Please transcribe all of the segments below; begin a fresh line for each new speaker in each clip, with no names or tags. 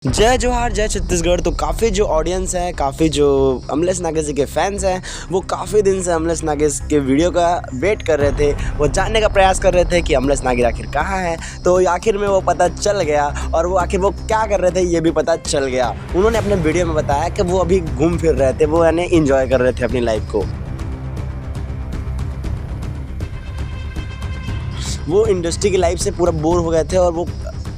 जय जोहार जय छत्तीसगढ़। तो काफ़ी जो ऑडियंस है, काफ़ी जो अमलेश नागेश के फैंस हैं, वो काफ़ी दिन से अमलेश नागेश के वीडियो का वेट कर रहे थे। वो जानने का प्रयास कर रहे थे कि अमलेश नागेश आखिर कहाँ है। तो आखिर में वो पता चल गया, और वो आखिर वो क्या कर रहे थे ये भी पता चल गया। उन्होंने अपने वीडियो में बताया कि वो अभी घूम फिर रहे थे, वो यानी इंजॉय कर रहे थे अपनी लाइफ को। वो इंडस्ट्री की लाइफ से पूरा बोर हो गए थे, और वो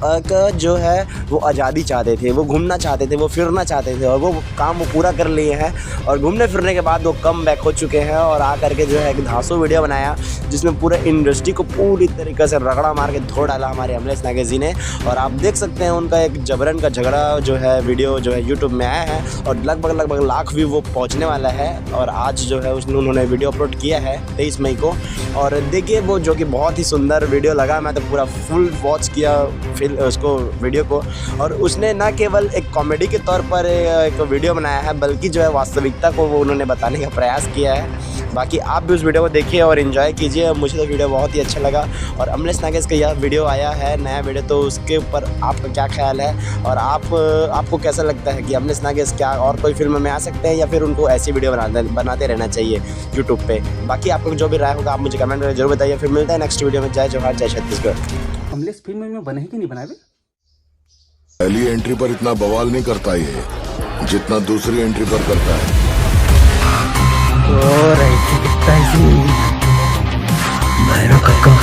जो है वो आज़ादी चाहते थे, वो घूमना चाहते थे, वो फिरना चाहते थे, और वो काम वो पूरा कर लिए हैं। और घूमने फिरने के बाद वो कम बैक हो चुके हैं, और आकर के जो है एक धांसू वीडियो बनाया जिसमें पूरे इंडस्ट्री को पूरी तरीके से रगड़ा मार के धो डाला हमारे अमलेश नागेश जी ने। और आप देख सकते हैं उनका एक जबरन का झगड़ा जो है वीडियो जो है यूट्यूब में आया है, और लगभग लाख व्यू वो पहुँचने वाला है। और आज जो है उन्होंने वीडियो अपलोड किया है 23 मई को। और देखिए वो जो कि बहुत ही सुंदर वीडियो लगा, मैं तो पूरा फुल वॉच किया उसको वीडियो को। और उसने ना केवल एक कॉमेडी के तौर पर एक वीडियो बनाया है, बल्कि जो है वास्तविकता को वो उन्होंने बताने का प्रयास किया है। बाकी आप भी उस वीडियो को देखिए और एंजॉय कीजिए। मुझे तो वीडियो बहुत ही अच्छा लगा। और अमलेश नागेश का यह वीडियो आया है, नया वीडियो, तो उसके ऊपर आपका क्या ख्याल है, और आपको कैसा लगता है कि अमलेश नागेश क्या और कोई फिल्म में आ सकते हैं, या फिर उनको ऐसी वीडियो बनाते रहना चाहिए यूट्यूब पे। बाकी आपको जो भी राय होगा आप मुझे कमेंट में जरूर बताइए। फिर मिलता है नेक्स्ट वीडियो में। जय जोहार जय छत्तीसगढ़।
अमलेश फिल्म में बने कि नहीं बनाए?
पहली एंट्री पर इतना बवाल नहीं करता ये, जितना दूसरी एंट्री पर करता है।
भैरव काका